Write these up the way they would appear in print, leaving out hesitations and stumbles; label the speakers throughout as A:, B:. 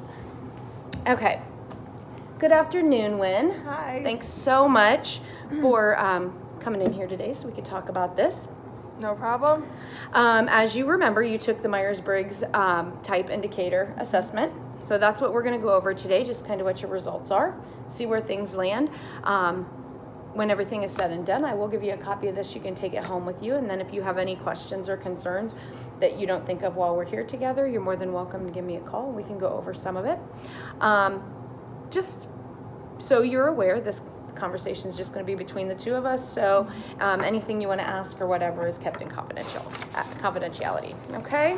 A: things. Okay. Good afternoon, Wynn.
B: Hi.
A: Thanks so much for coming in here today so we could talk about this.
B: No problem.
A: As you remember, you took the Myers-Briggs type indicator assessment. So that's what we're going to go over today, just kind of what your results are, see where things land. When everything is said and done, I will give you a copy of this. You can take it home with you. And then if you have any questions or concerns that you don't think of while we're here together, you're more than welcome to give me a call. We can go over some of it. Just so you're aware, this conversation is just going to be between the two of us. So anything you want to ask or whatever is kept in confidentiality. Okay?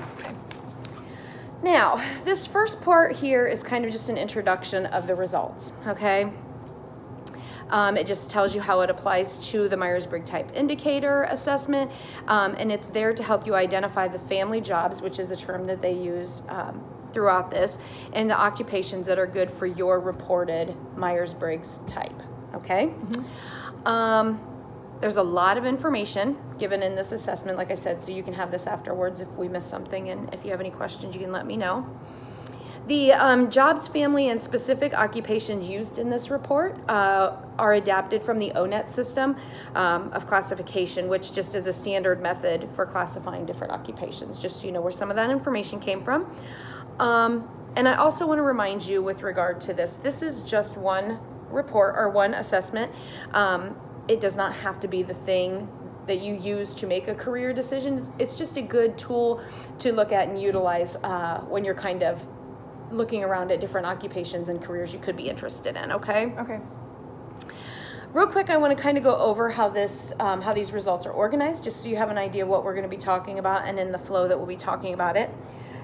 A: Now, this first part here is kind of just an introduction of the results. Okay? It just tells you how it applies to the Myers-Briggs type indicator assessment, and it's there to help you identify the family jobs, which is a term that they use throughout this, and the occupations that are good for your reported Myers-Briggs type. Okay? Mm-hmm. There's a lot of information given in this assessment, like I said, so you can have this afterwards if we miss something, and if you have any questions, you can let me know. The jobs, family, and specific occupations used in this report are adapted from the ONET system of classification, which just is a standard method for classifying different occupations, just so you know where some of that information came from. And I also want to remind you with regard to this is just one report or one assessment. It does not have to be the thing that you use to make a career decision. It's just a good tool to look at and utilize when you're kind of looking around at different occupations and careers you could be interested in. Okay. Real quick, I want to kind of go over how these results are organized, just so you have an idea what we're going to be talking about and in the flow that we'll be talking about it.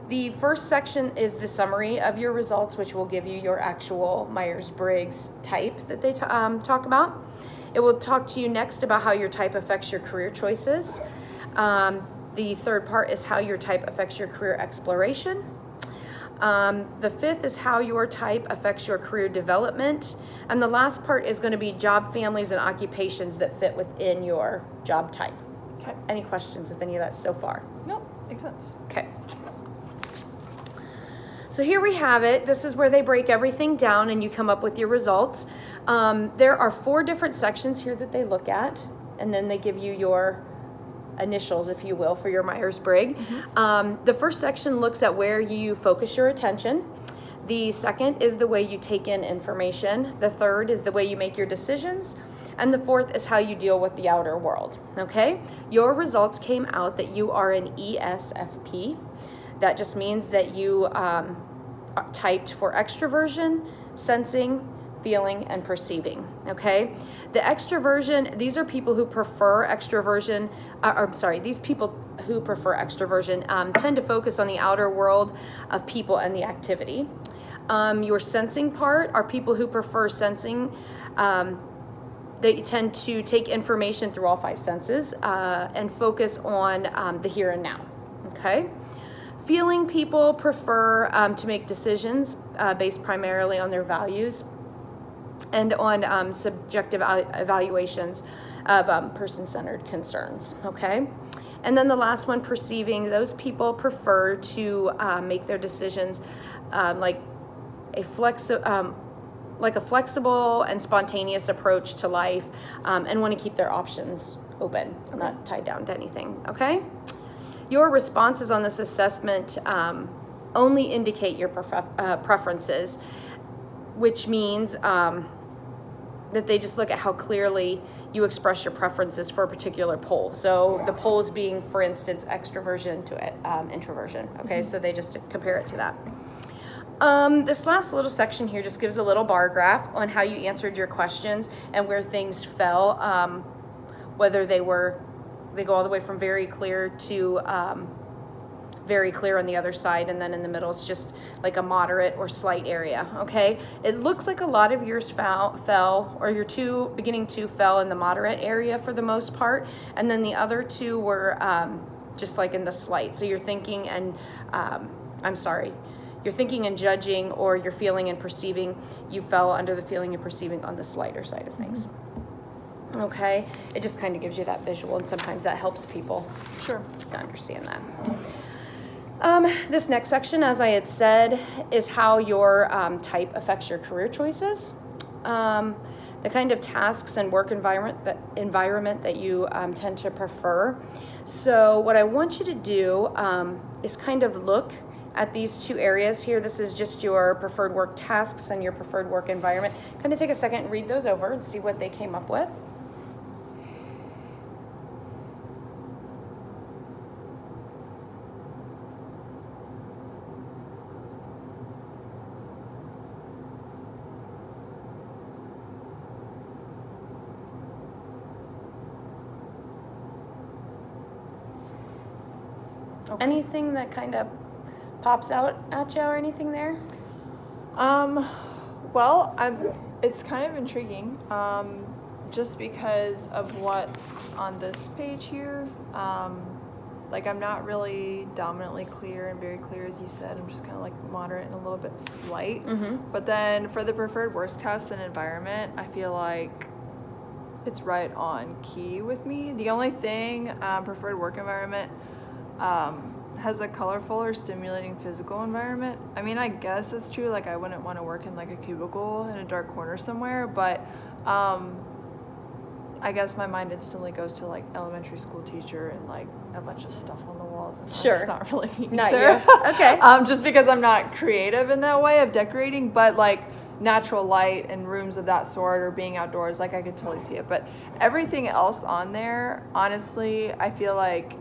A: The first section is the summary of your results, which will give you your actual Myers-Briggs type that they talk about. It will talk to you next about how your type affects your career choices. The third part is how your type affects your career exploration. The fifth is how your type affects your career development. And the last part is going to be job families and occupations that fit within your job type.
B: Okay.
A: Any questions with any of that so far?
B: Nope. Makes sense.
A: Okay. So here we have it. This is where they break everything down and you come up with your results. There are 4 different sections here that they look at, and then they give you your initials, if you will, for your Myers-Briggs. Mm-hmm. The first section looks at where you focus your attention. The second is the way you take in information. The third is the way you make your decisions. And the fourth is how you deal with the outer world. Okay? Your results came out that you are an ESFP. That just means that you typed for extroversion, sensing, feeling, and perceiving. Okay? The extroversion, these are people who prefer extroversion. These people who prefer extroversion tend to focus on the outer world of people and the activity. Your sensing part are people who prefer sensing. They tend to take information through all 5 senses and focus on the here and now. Okay? Feeling people prefer to make decisions based primarily on their values and on subjective evaluations of person-centered concerns. Okay? And then the last one, perceiving, those people prefer to make their decisions like a flexible and spontaneous approach to life, and want to keep their options open, not tied down to anything. Okay? Your responses on this assessment only indicate your preferences, which means that they just look at how clearly you express your preferences for a particular pole. So the poles being, for instance, extroversion to introversion. Okay, so they just compare it to that. This last little section here just gives a little bar graph on how you answered your questions and where things fell, whether they go all the way from very clear to very clear on the other side, and then in the middle it's just like a moderate or slight area. Okay, it looks like a lot of yours fell, or your beginning two fell in the moderate area for the most part, and then the other 2 were just like in the slight. So you're thinking and you're thinking and judging, or you're feeling and perceiving, you fell under the feeling and perceiving on the slighter side of things. Okay, it just kind of gives you that visual, and sometimes that helps people
B: Sure.
A: to understand that. This next section, as I had said, is how your type affects your career choices. The kind of tasks and work environment that you tend to prefer. So what I want you to do is kind of look at these two areas here. This is just your preferred work tasks and your preferred work environment. Kind of take a second and read those over and see what they came up with.
B: Okay.
A: Anything that kind of pops out at you or anything there?
B: Well, it's kind of intriguing, just because of what's on this page here. Like, I'm not really dominantly clear and very clear, as you said. I'm just kind of like moderate and a little bit slight.
A: Mm-hmm.
B: But then for the preferred work task and environment, I feel like it's right on key with me. The only thing, preferred work environment, has a colorful or stimulating physical environment. I mean, I guess that's true. Like, I wouldn't want to work in like a cubicle in a dark corner somewhere, but I guess my mind instantly goes to like elementary school teacher and like a bunch of stuff on the walls. And
A: Sure.
B: That's not really me
A: Not
B: either.
A: you. Okay.
B: Just because I'm not creative in that way of decorating, but like natural light and rooms of that sort or being outdoors, like I could totally see it. But everything else on there, honestly, I feel like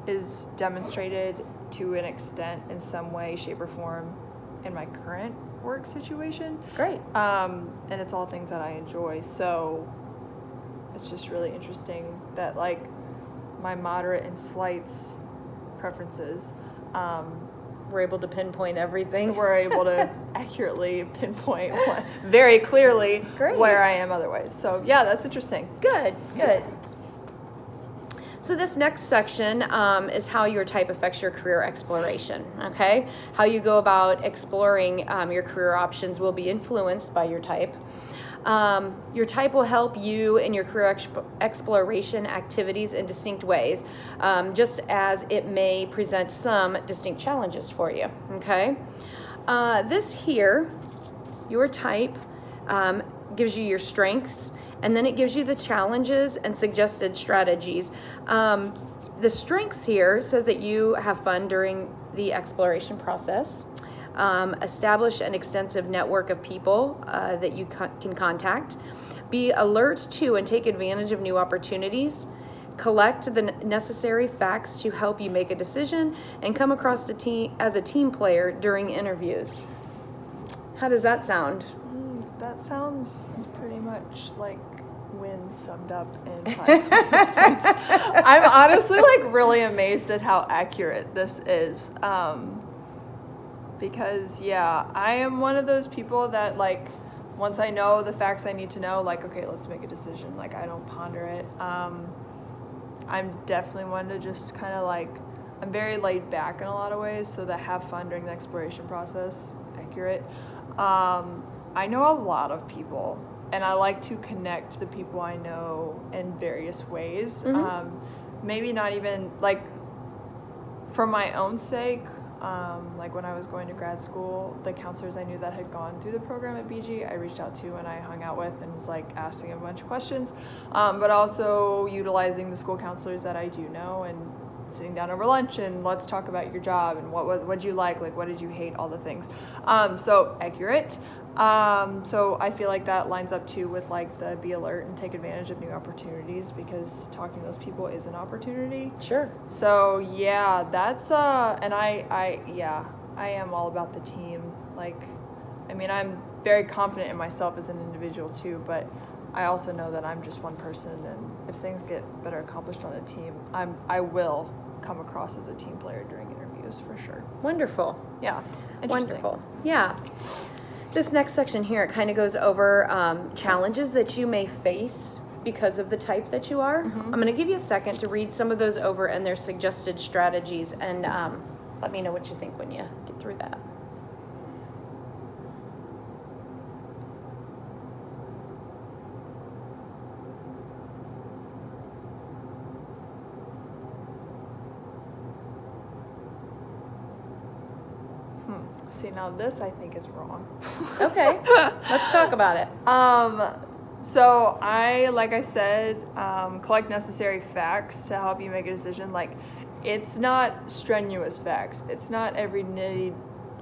B: is demonstrated to an extent in some way, shape, or form in my current work situation.
A: Great.
B: And it's all things that I enjoy. So it's just really interesting that like my moderate and slight preferences,
A: We're able to pinpoint everything.
B: we're able to accurately pinpoint very clearly
A: Great.
B: where I am otherwise. So yeah, that's interesting.
A: Good, good. So this next section is how your type affects your career exploration, okay? How you go about exploring your career options will be influenced by your type. Your type will help you in your career exploration activities in distinct ways, just as it may present some distinct challenges for you, okay? This here, your type, gives you your strengths, and then it gives you the challenges and suggested strategies. The strengths here says that you have fun during the exploration process. Establish an extensive network of people that you can contact. Be alert to and take advantage of new opportunities. Collect the necessary facts to help you make a decision and come across the team as a team player during interviews. How does that sound?
B: That sounds pretty much like Win summed up in 5 points. I'm honestly like really amazed at how accurate this is. Because yeah, I am one of those people that like once I know the facts I need to know, like okay, let's make a decision. Like I don't ponder it. I'm definitely one to just kind of like I'm very laid back in a lot of ways, so that have fun during the exploration process. Accurate. I know a lot of people, and I like to connect the people I know in various ways.
A: Mhm.
B: Maybe not even like for my own sake. Like when I was going to grad school, the counselors I knew that had gone through the program at BG, I reached out to and I hung out with and was like asking a bunch of questions, but also utilizing the school counselors that I do know and sitting down over lunch and let's talk about your job and what'd you like what did you hate, all the things. So accurate. So I feel like that lines up too with like the be alert and take advantage of new opportunities, because talking to those people is an opportunity.
A: Sure.
B: So yeah, that's and I am all about the team. Like, I mean, I'm very confident in myself as an individual too, but I also know that I'm just one person, and if things get better accomplished on a team, I will come across as a team player during interviews for sure.
A: Wonderful.
B: Yeah. Interesting.
A: Wonderful. Yeah. This next section here, it kind of goes over challenges that you may face because of the type that you are.
B: Mhm.
A: I'm going to give you a second to read some of those over and their suggested strategies, and let me know what you think when you get through that.
B: See, now this I think is wrong.
A: Okay, let's talk about it.
B: So like I said, collect necessary facts to help you make a decision. Like, it's not strenuous facts. It's not every nitty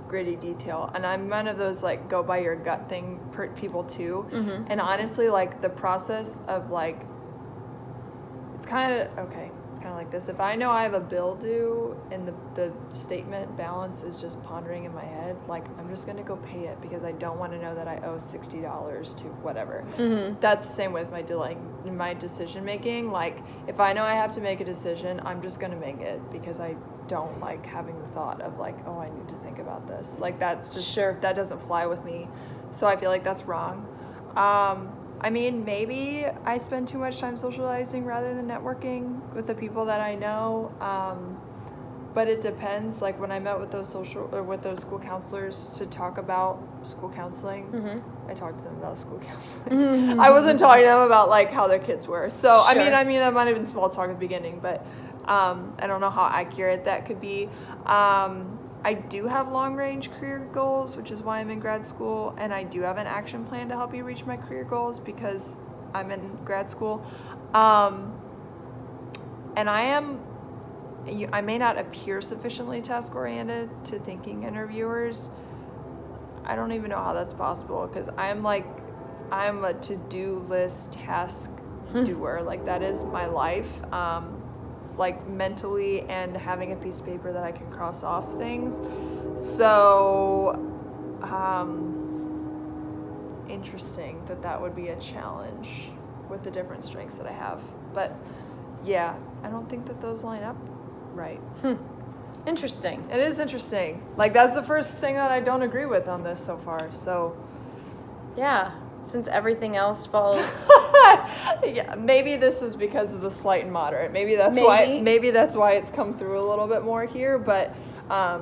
B: gritty detail. And I'm one of those, like, go by your gut thing people too.
A: Mm-hmm.
B: And honestly, like, the process of, like, it's kind of like this. If I know I have a bill due and the statement balance is just pondering in my head, like, I'm just going to go pay it because I don't want to know that I owe $60 to whatever.
A: Mm-hmm.
B: That's the same with my decision making. Like, if I know I have to make a decision, I'm just going to make it because I don't like having the thought of, like, oh, I need to think about this. Like, that's just,
A: Sure.
B: that doesn't fly with me. So I feel like that's wrong. I mean, maybe I spend too much time socializing rather than networking with the people that I know. But it depends. Like, when I met with those school counselors to talk about school counseling,
A: Mm-hmm.
B: I talked to them about school counseling.
A: Mm-hmm.
B: I wasn't talking to them about, like, how their kids were. So
A: Sure.
B: I mean that might have been small talk at the beginning, but I don't know how accurate that could be. I do have long-range career goals, which is why I'm in grad school, and I do have an action plan to help you reach my career goals because I'm in grad school. And I may not appear sufficiently task-oriented to thinking interviewers. I don't even know how that's possible because I'm a to-do list task doer. Like, that is my life. Like, mentally, and having a piece of paper that I can cross off things. So, interesting that would be a challenge with the different strengths that I have. But yeah, I don't think that those line up right.
A: Interesting.
B: It is interesting. Like, that's the first thing that I don't agree with on this so far. So,
A: Yeah, since everything else falls.
B: yeah, maybe this is because of the slight and moderate. Maybe that's why it's come through a little bit more here. But I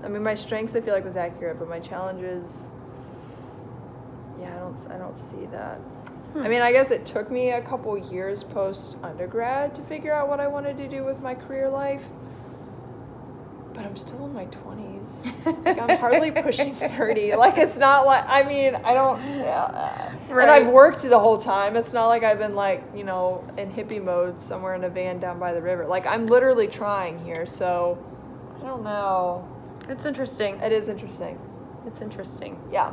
B: mean, my strengths I feel like was accurate, but my challenges, yeah, I don't see that. I mean, I guess it took me a couple years post undergrad to figure out what I wanted to do with my career life. But I'm still in my 20s. Like, I'm hardly pushing 30. Like, it's not like, I mean, I don't, yeah.
A: Right.
B: And I've worked the whole time. It's not like I've been, like, you know, in hippie mode somewhere in a van down by the river. Like, I'm literally trying here, so I don't know.
A: It's interesting.
B: It is interesting.
A: It's interesting.
B: Yeah.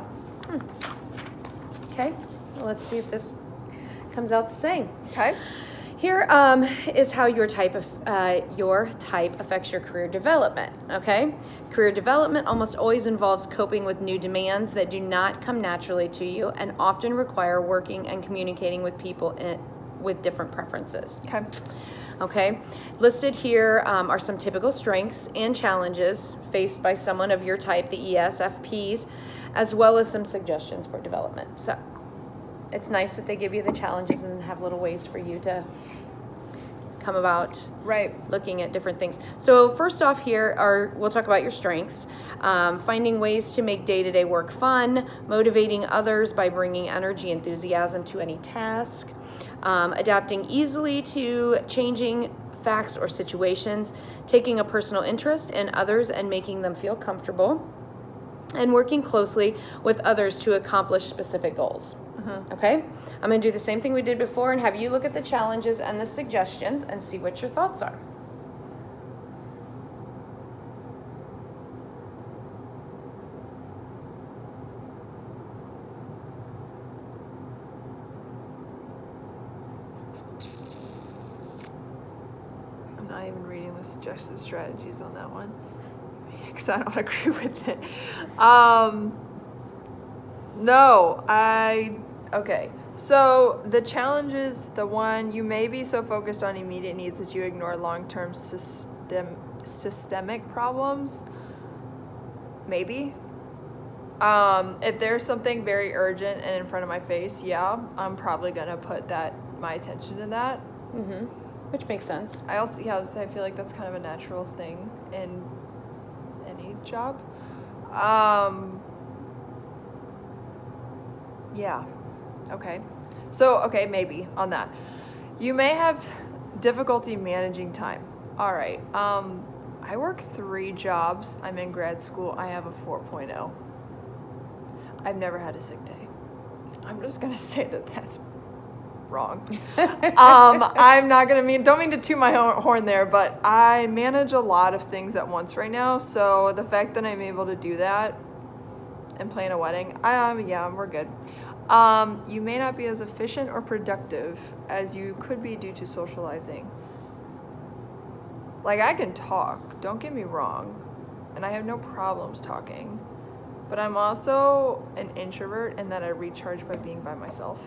A: Okay, well, let's see if this comes out the same.
B: Okay.
A: Here is how your type affects your career development, okay? Career development almost always involves coping with new demands that do not come naturally to you and often require working and communicating with people with different preferences.
B: Okay.
A: Okay, listed here are some typical strengths and challenges faced by someone of your type, the ESFPs, as well as some suggestions for development. So it's nice that they give you the challenges and have little ways for you to come about looking at different things. So first off here we'll talk about your strengths. Finding ways to make day-to-day work fun, motivating others by bringing energy, enthusiasm to any task, adapting easily to changing facts or situations, taking a personal interest in others and making them feel comfortable, and working closely with others to accomplish specific goals. Okay, I'm going to do the same thing we did before and have you look at the challenges and the suggestions and see what your thoughts are.
B: I'm not even reading the suggested strategies on that one because I don't agree with it. Okay. So the challenge is the one, you may be so focused on immediate needs that you ignore long-term systemic problems. Maybe. If there's something very urgent and in front of my face, yeah, I'm probably gonna put my attention to that.
A: Which makes sense.
B: I feel like that's kind of a natural thing in any job. Yeah. Okay. So, maybe on that. You may have difficulty managing time. All right. I work 3 jobs. I'm in grad school. I have a 4.0. I've never had a sick day. I'm just gonna say that that's wrong. I'm not gonna don't mean to toot my horn there, but I manage a lot of things at once right now. So the fact that I'm able to do that and plan a wedding, yeah, we're good. You may not be as efficient or productive as you could be due to socializing. Like, I can talk, don't get me wrong, and I have no problems talking, but I'm also an introvert in that I recharge by being by myself.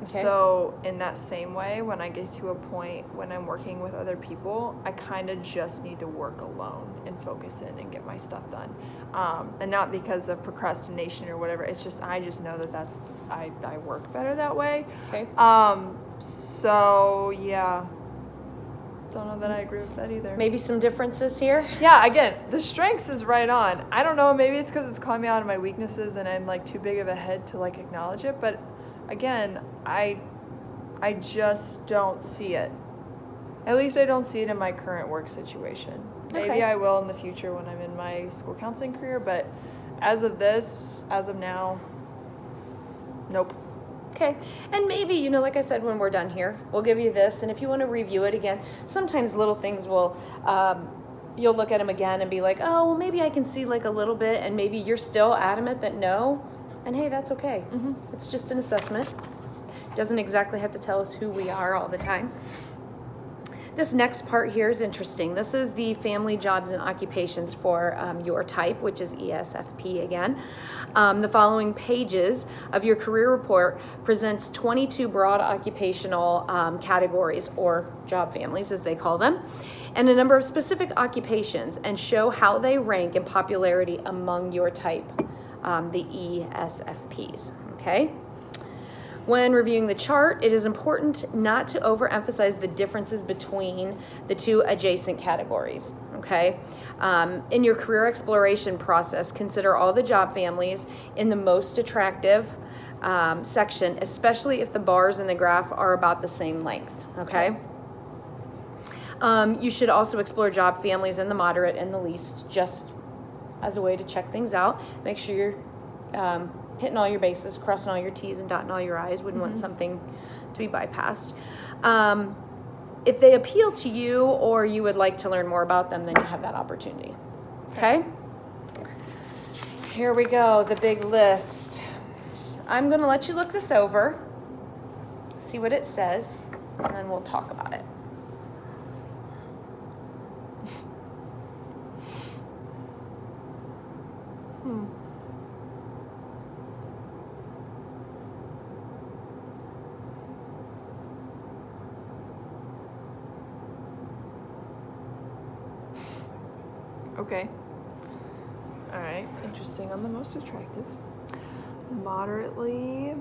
A: Okay.
B: So in that same way, when I get to a point when I'm working with other people, I kind of just need to work alone and focus in and get my stuff done. And not because of procrastination or whatever, it's just, I just know that I work better that way.
A: Okay.
B: So yeah. Don't know that I agree with that either.
A: Maybe some differences here.
B: Yeah, again, the strengths is right on. I don't know, maybe it's because it's calling me out of my weaknesses and I'm like too big of a head to like acknowledge it, but again, I just don't see it. At least I don't see it in my current work situation. Maybe
A: Okay.
B: I will in the future when I'm in my school counseling career, but as of now, nope.
A: Okay, and maybe, like I said, when we're done here, we'll give you this, and if you want to review it again, sometimes little things will, you'll look at them again and be like, oh, well, maybe I can see like a little bit, and maybe you're still adamant that no, and hey, that's okay. It's just an assessment. Doesn't exactly have to tell us who we are all the time. This next part here is interesting. This is the family, jobs, and occupations for your type, which is ESFP again. The following pages of your career report presents 22 broad occupational categories, or job families as they call them, and a number of specific occupations, and show how they rank in popularity among your type, the ESFPs, okay? When reviewing the chart, it is important not to overemphasize the differences between the two adjacent categories, okay? In your career exploration process, consider all the job families in the most attractive section, especially if the bars in the graph are about the same length, okay? You should also explore job families in the moderate and the least, just as a way to check things out. Make sure you're hitting all your bases, crossing all your T's and dotting all your I's. Wouldn't want something to be bypassed. If they appeal to you or you would like to learn more about them, then you have that opportunity. Okay? Here we go, the big list. I'm going to let you look this over, see what it says, and then we'll talk about it.
B: Okay. All right. Interesting on the most attractive. Moderately.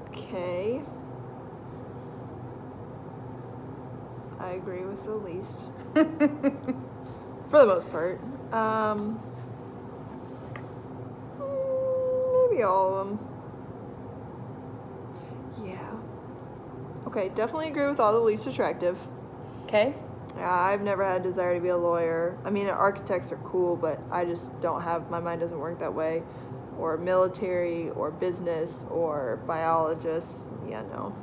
B: Okay. I agree with the least. For the most part. Maybe all of them. Yeah. Okay, definitely agree with all the least attractive.
A: Okay?
B: Yeah, I've never had a desire to be a lawyer. I mean, architects are cool, but I just don't have, my mind doesn't work that way. Or military, or business, or biologist. Yeah, no.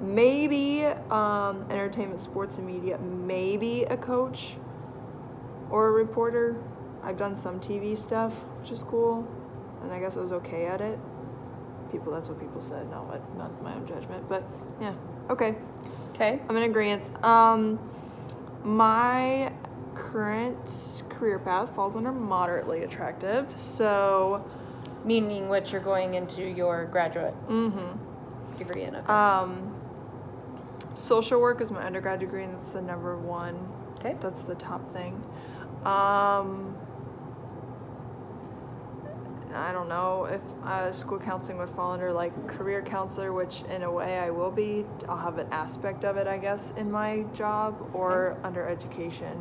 B: Maybe entertainment, sports, and media. Maybe a coach or a reporter. I've done some TV stuff, which is cool, and I guess I was okay at it. That's what people said, not my own judgment, but yeah, okay.
A: Okay.
B: I'm in agreement. My current career path falls under moderately attractive, so.
A: Meaning what you're going into your graduate degree in. Okay.
B: Social work is my undergrad degree, and that's the number one.
A: Okay.
B: That's the top thing. I don't know if school counseling would fall under like career counselor, which in a way I will be. I'll have an aspect of it, I guess, in my job, or under education.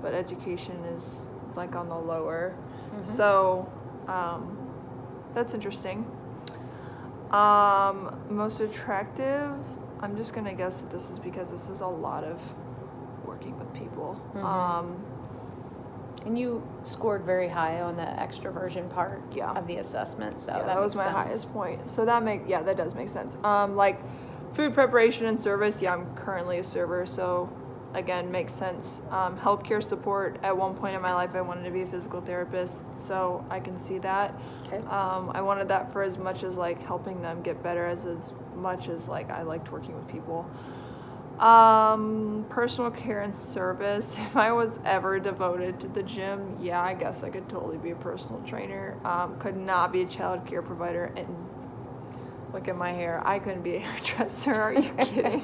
B: But education is like on the lower. So that's interesting. Most attractive, I'm just gonna guess that this is because this is a lot of working with people.
A: And you scored very high on the extroversion part
B: Yeah.
A: of the assessment, so
B: Yeah,
A: that
B: that was
A: makes
B: my
A: sense.
B: highest point. So that does make sense. Like food preparation and service, yeah, I'm currently a server, so again, makes sense. Healthcare support, at one point in my life, I wanted to be a physical therapist, so I can see that.
A: Okay.
B: I wanted that for as much as like helping them get better as much as like I liked working with people. Personal care and service. If I was ever devoted to the gym, yeah, I guess I could totally be a personal trainer. Could not be a child care provider. And look at my hair. I couldn't be a hairdresser. Are you kidding?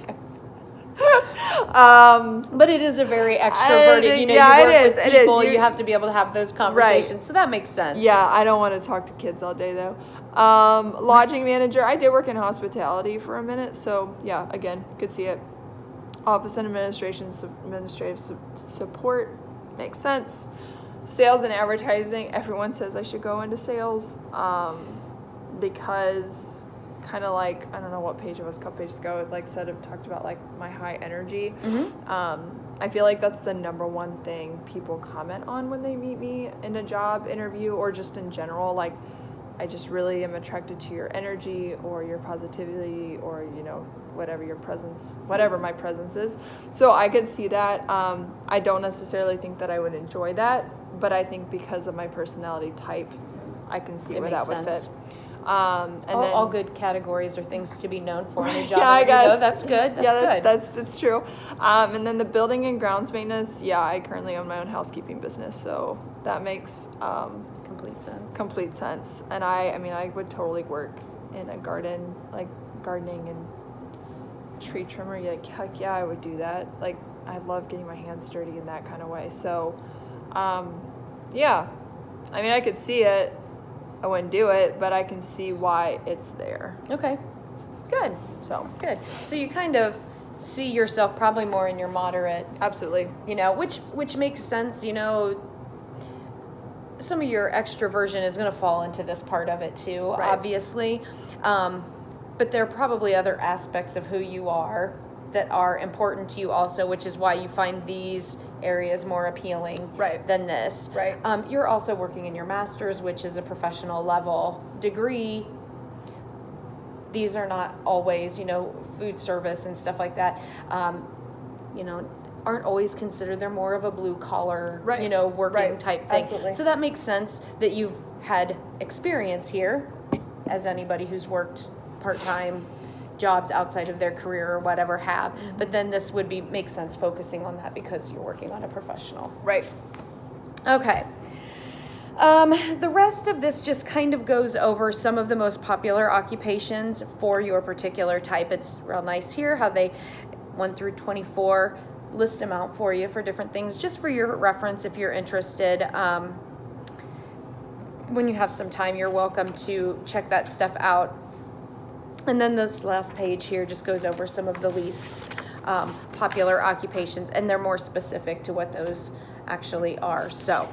A: But it is a very extroverted,
B: yeah,
A: you work
B: it is,
A: with
B: it is.
A: people, you have to be able to have those conversations, so that makes sense.
B: Yeah, I don't want to talk to kids all day though. Lodging manager. I did work in hospitality for a minute, so yeah, again, could see it. Office and administrative support makes sense. Sales and advertising. Everyone says I should go into sales because kind of like, I don't know what page it was, a couple pages ago, it like talked about like my high energy. I feel like that's the number one thing people comment on when they meet me in a job interview or just in general. Like, I just really am attracted to your energy or your positivity or, whatever your presence, whatever my presence is. So I could see that. I don't necessarily think that I would enjoy that, but I think because of my personality type, I can see
A: It
B: where that
A: makes
B: would
A: sense.
B: fit. And then
A: all good categories are things to be known for in a job.
B: Yeah, I
A: interview, though.
B: guess.
A: That's good. That's
B: yeah,
A: good.
B: that's true. And then the building and grounds maintenance. Yeah, I currently own my own housekeeping business, so that makes complete sense. And I would totally work in a garden, like gardening and tree trimmer. Like, heck yeah, I would do that. Like, I love getting my hands dirty in that kind of way. So, yeah, I could see it. I wouldn't do it, but I can see why it's there.
A: Okay, good.
B: So
A: Good. So you kind of see yourself probably more in your moderate,
B: absolutely.
A: which makes sense. Some of your extroversion is going to fall into this part of it too,
B: Right.
A: obviously. But there are probably other aspects of who you are that are important to you also, which is why you find these areas more appealing
B: Right.
A: than this.
B: Right.
A: You're also working in your master's, which is a professional level degree. These are not always, food service and stuff like that, aren't always considered. They're more of a blue collar,
B: Right.
A: working
B: Right.
A: type thing.
B: Absolutely.
A: So that makes sense that you've had experience here, as anybody who's worked part-time jobs outside of their career or whatever have. But then this would make sense focusing on that because you're working on a professional.
B: Right.
A: Okay. The rest of this just kind of goes over some of the most popular occupations for your particular type. It's real nice here how they 1 through 24 list them out for you for different things, just for your reference if you're interested. When you have some time, you're welcome to check that stuff out. And then this last page here just goes over some of the least popular occupations, and they're more specific to what those actually are. So,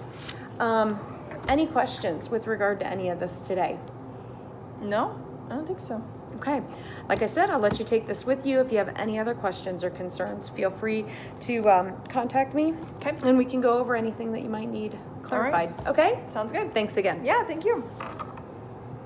A: any questions with regard to any of this today?
B: No, I don't think so.
A: Okay. Like I said, I'll let you take this with you. If you have any other questions or concerns, feel free to contact me.
B: Okay.
A: And we can go over anything that you might need clarified.
B: All right.
A: Okay?
B: Sounds good.
A: Thanks again.
B: Yeah, thank you.